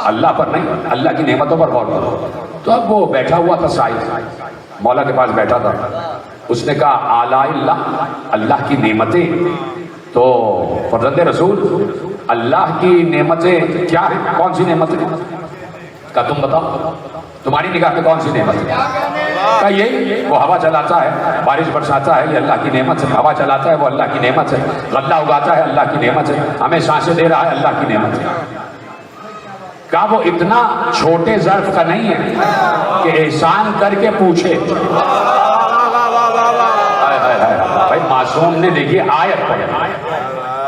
اللہ پر نہیں، اللہ کی نعمتوں پر غور کرو۔ تو اب وہ بیٹھا ہوا تھا سائل، مولا کے پاس بیٹھا تھا، اس نے کہا آلاء اللہ، اللہ کی نعمتیں۔ تو فرزند رسول اللہ کی نعمتیں کیا ہیں؟ کون سی نعمتیں؟ کہا تم بتاؤ، تمہاری نگاہ میں کون سی نعمت ہے؟ کہا یہی، وہ ہوا چلاتا ہے، بارش برساتا ہے، یہ اللہ کی نعمت ہے۔ ہوا چلاتا ہے وہ اللہ کی نعمت ہے، غلہ اگاتا ہے اللہ کی نعمت ہے، ہمیں سانسیں دے رہا ہے اللہ کی نعمت ہے۔ کہا وہ اتنا چھوٹے ظرف کا نہیں ہے کہ احسان کر کے پوچھے۔ بھائی معصوم نے دیکھیے آیت پڑھی،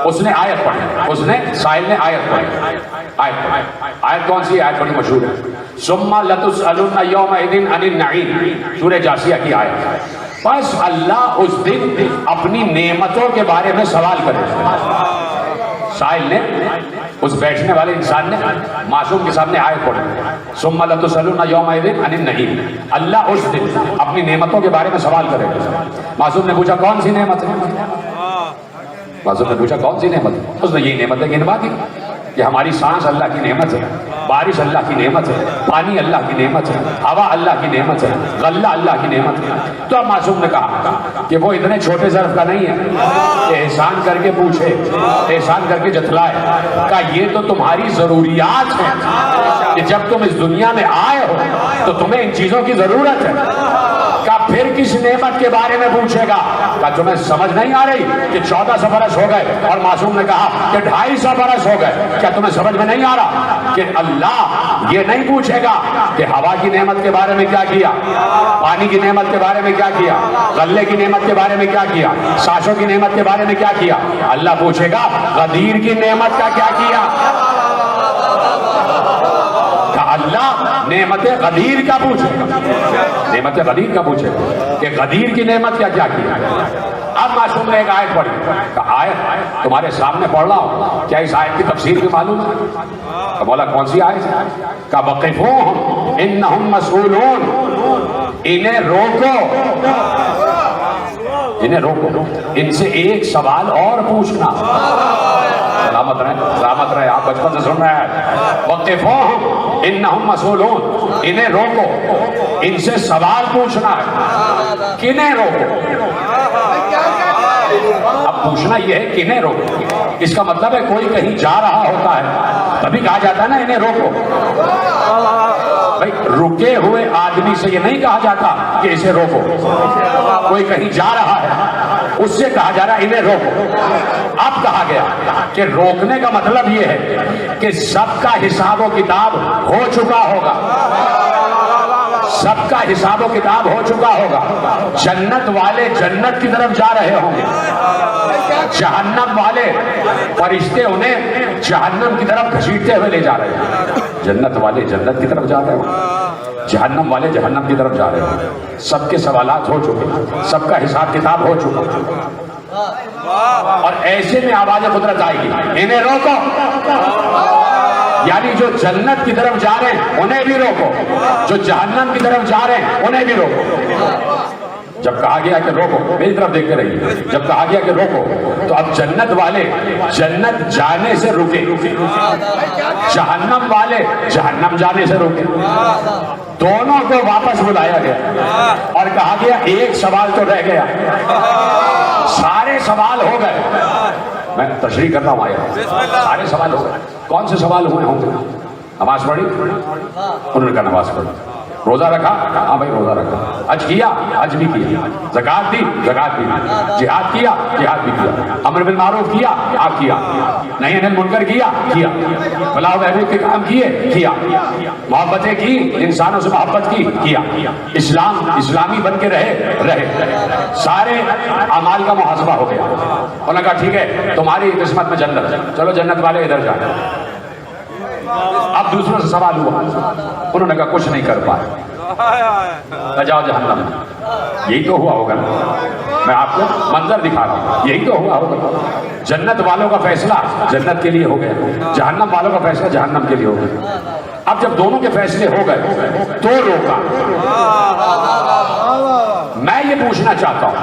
اس نے آیت پڑھی، اس نے سائل نے آیت پڑھی۔ آیت کون سی آیت؟ بڑی مشہور ہے، ثم لتسألن یومئذ عن النعیم، سورہ جاثیہ کی آیت۔ بس اللہ اس دن اپنی نعمتوں کے بارے میں سوال کرے۔ سائل نے، اس بیٹھنے والے انسان نے معصوم کے سامنے آیت پڑھی، ثم لتسألن یومئذ عن النعیم، اللہ اس دن اپنی نعمتوں کے بارے میں سوال کرے گا۔ معصوم نے پوچھا کون سی نعمت ہے؟ معصوم نے پوچھا کون سی نعمت ہے؟ اس نے یہی نعمتیں گنوا دی کہ ہماری سانس اللہ کی نعمت ہے، بارش اللہ کی نعمت ہے، پانی اللہ کی نعمت ہے، ہوا اللہ کی نعمت ہے، غلہ اللہ کی نعمت ہے۔ تو اب معصوم نے کہا کہ وہ اتنے چھوٹے ظرف کا نہیں ہے کہ احسان کر کے پوچھے، احسان کر کے جتلائے۔ کہا یہ تو تمہاری ضروریات ہیں کہ جب تم اس دنیا میں آئے ہو تو تمہیں ان چیزوں کی ضرورت ہے۔ کہا پھر کس نعمت کے بارے میں پوچھے گا؟ کہا تمہیں سمجھ نہیں آ رہی کہ 1400 برس ہو گئے؟ اور معصوم نے کہا کہ 250 برس ہو گئے، کیا تمہیں سمجھ میں نہیں آ رہا کہ اللہ یہ نہیں پوچھے گا کہ ہوا کی نعمت کے بارے میں کیا کیا، پانی کی نعمت کے بارے میں کیا کیا، غلے کی نعمت کے بارے میں کیا کیا، سانسوں کی نعمت کے بارے میں کیا کیا؟ اللہ پوچھے گا غدیر کی نعمت کا کیا کیا؟ اللہ نعمت غدیر کا پوچھے گا، نعمت غدیر کا پوچھے گا کہ غدیر کی نعمت کیا کیا کیا۔ اب معصوم نے ایک آیت پڑھی، کہا آیت تمہارے سامنے پڑھ رہا ہوں، کیا اس آیت کی تفسیر بھی معلوم ہے؟ کہا مولا کون سی آیت ہے؟ کہا وقفوہم انہم مسئولون، انہیں روکو، انہیں روکو، ان سے ایک سوال اور پوچھنا۔ سلامت رہے، آپ بچپن سے سن رہے ہیں۔ وقفوہم انہم مسئولون، انہیں روکو، ان سے سوال پوچھنا ہے۔ کنہیں روکو؟ اب پوچھنا یہ ہے کنہیں روکو، اس کا مطلب ہے کوئی کہیں جا رہا ہوتا ہے تبھی کہا جاتا ہے نا انہیں روکو۔ بھائی رکے ہوئے آدمی سے یہ نہیں کہا جاتا کہ اسے روکو، کوئی کہیں جا رہا ہے اس سے کہا جا رہا ہے انہیں روکو۔ اب کہا گیا کہ روکنے کا مطلب یہ ہے کہ سب کا حساب و کتاب ہو چکا ہوگا، سب کا حساب و کتاب ہو چکا ہوگا۔ جنت والے جنت کی طرف جا رہے ہوں گے، جہنم والے فرشتے انہیں جہنم کی طرف گھسیٹتے ہوئے لے جا رہے ہیں۔ جنت والے جنت کی طرف جا رہے ہوں، جہنم والے جہنم کی طرف جا رہے ہوں۔ سب کے سوالات ہو چکے، سب کا حساب کتاب ہو چکا، اور ایسے میں آواز قدرت آئے گی انہیں روکو، یعنی جو جنت کی طرف جا رہے ہیں انہیں بھی روکو، جو جہنم کی طرف جا رہے ہیں انہیں بھی روکو۔ جب کہا گیا کہ روکو، میری طرف دیکھتے رہیے، جب کہا گیا کہ روکو تو اب جنت والے جنت جانے سے رکے، جہنم والے جہنم جانے سے رکے، دونوں کو واپس بلایا گیا اور کہا گیا ایک سوال تو رہ گیا، سارے سوال ہو گئے۔ میں تشریح کرتا ہوں آیا، سارے سوال ہو گئے۔ کون سے سوال ہوئے ہوں گے؟ نماز پڑھی؟ انہوں نے کہا نماز پڑھی۔ روزہ رکھا؟ ہاں بھائی روزہ رکھا۔ حج کیا؟ حج بھی کیا۔ زکات دی؟ زکات بھی دی۔ جہاد کیا؟ جہاد بھی کیا۔ امر بالمعروف کیا؟ آپ کیا۔ نہی عن المنکر کیا؟ کیا۔ فلاح و بہبود کے کام کیے؟ کیا۔ محبتیں کی؟ انسانوں سے محبت کی؟ کیا۔ اسلامی بن کے رہے۔ سارے اعمال کا محاسبہ ہو گیا۔ انہوں نے کہا ٹھیک ہے تمہاری قسمت میں جنت، چلو جنت والے ادھر جائیں۔ اب دوسروں سے سوال ہوا، انہوں نے کہا کچھ نہیں کر پائے، جاؤ جہنم میں۔ یہی تو ہوا ہوگا نا، میں آپ کو منظر دکھا رہا ہوں، یہی تو ہوا ہوگا۔ جنت والوں کا فیصلہ جنت کے لیے ہو گیا، جہنم والوں کا فیصلہ جہنم کے لیے ہو گیا۔ اب جب دونوں کے فیصلے ہو گئے تو روکا۔ میں یہ پوچھنا چاہتا ہوں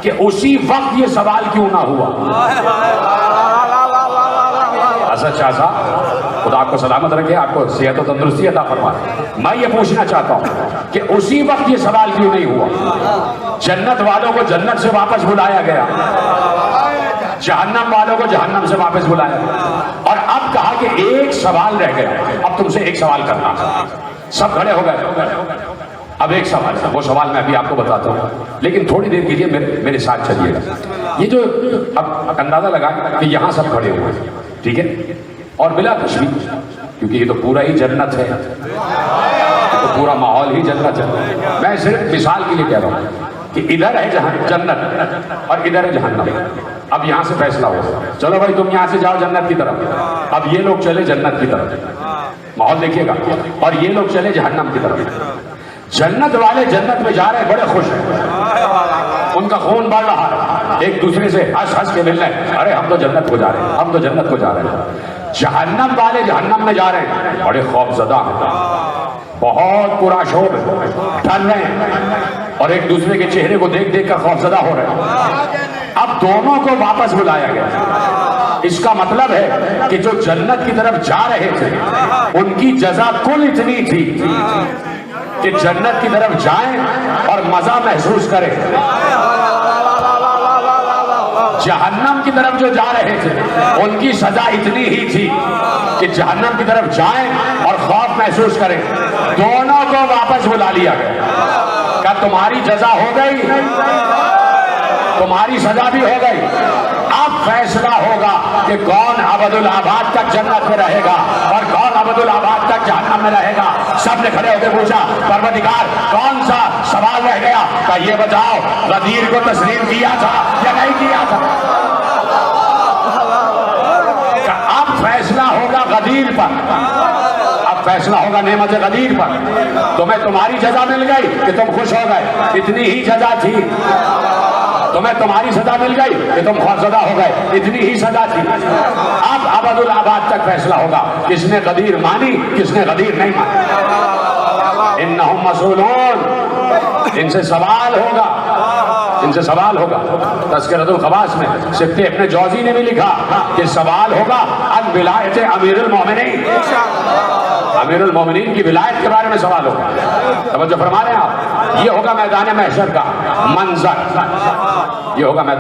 کہ اسی وقت یہ سوال کیوں نہ ہوا؟ اسد شاہ صاحب خدا آپ کو سلامت رکھے، آپ کو صحت و تندرستی عطا فرمائے۔ میں یہ پوچھنا چاہتا ہوں کہ اسی وقت یہ سوال کیوں نہیں ہوا؟ جنت والوں کو جنت سے واپس بلایا گیا، جہنم والوں کو جہنم سے واپس بلایا، اور اب کہا کہ ایک سوال رہ گیا، اب تم سے ایک سوال کرنا۔ سب کھڑے ہو گئے، اب ایک سوال ہے، وہ سوال میں ابھی آپ کو بتاتا ہوں، لیکن تھوڑی دیر کیجیے، میرے ساتھ چلیے گا۔ یہ جو اب اندازہ لگائیں کہ یہاں سب کھڑے ہوئے ہیں، ٹھیک ہے، اور بلا تشبیہ، کیونکہ یہ تو پورا ہی جنت ہے، تو پورا ماحول ہی جنت ہے۔ میں صرف مثال کے لیے کہہ رہا ہوں کہ ادھر ہے جنت اور ادھر ہے جہنم۔ اب یہاں سے فیصلہ ہوگا، چلو بھائی تم یہاں سے جاؤ جنت کی طرف، اب یہ لوگ چلے جنت کی طرف، ماحول دیکھیے گا، اور یہ لوگ چلے جہنم کی طرف۔ جنت والے جنت میں جا رہے بڑے خوش ہیں، ان کا خون بڑھ رہا ہے، ایک دوسرے سے ہنس ہنس کے مل رہے ہیں، ارے ہم تو جنت کو جا رہے ہیں، ہم تو جنت کو جا رہے ہیں۔ جہنم والے جہنم میں جا رہے ہیں، بڑے خوف زدہ ہیں، بہت پورا شور ڈر رہے ہیں، اور ایک دوسرے کے چہرے کو دیکھ دیکھ کر خوف زدہ ہو رہے ہیں۔ اب دونوں کو واپس بلایا گیا۔ اس کا مطلب ہے کہ جو جنت کی طرف جا رہے تھے ان کی جزا کل اتنی تھی کہ جنت کی طرف جائیں اور مزہ محسوس کریں، جہنم کی طرف جو جا رہے تھے ان کی سزا اتنی ہی تھی کہ جہنم کی طرف جائیں اور خوف محسوس کریں۔ دونوں کو واپس بلا لیا گیا۔ کیا تمہاری جزا ہو گئی؟ تمہاری سزا بھی ہو گئی۔ اب فیصلہ ہوگا کہ کون ابد الآباد تک جنت میں رہے گا اور کون ابد الآباد تک جہنم میں رہے گا۔ سب نے کھڑے ہو کے پوچھا، پروردگار کون سا سوال رہ گیا؟ کہ یہ بتاؤ غدیر کو تسلیم کیا تھا یا نہیں کیا تھا؟ کہ اب فیصلہ ہوگا غدیر پر، اب فیصلہ ہوگا نعمت غدیر پر۔ تمہیں تمہاری جزا مل گئی کہ تم خوش ہو گئے، اتنی ہی جزا تھی۔ تمہیں تمہاری سزا مل گئی کہ تم خوفزدہ ہو گئے، اتنی ہی سزا تھی۔ اب ابد الآباد تک فیصلہ ہوگا، کس نے غدیر مانی، کس نے غدیر نہیں مانی۔ انہم مسئولون، ان سے سوال ہوگا، ان سے سوال ہوگا۔ تذکرۃ الخواص میں سبط ابن جوزی نے بھی لکھا کہ سوال ہوگا عن ولایت امیر المومنین، امیر المومنین کی ولایت کے بارے میں سوال ہوگا۔ توجہ فرما رہے ہیں آپ؟ یہ ہوگا میدان محشر کا منظر، یہ ہوگا میدان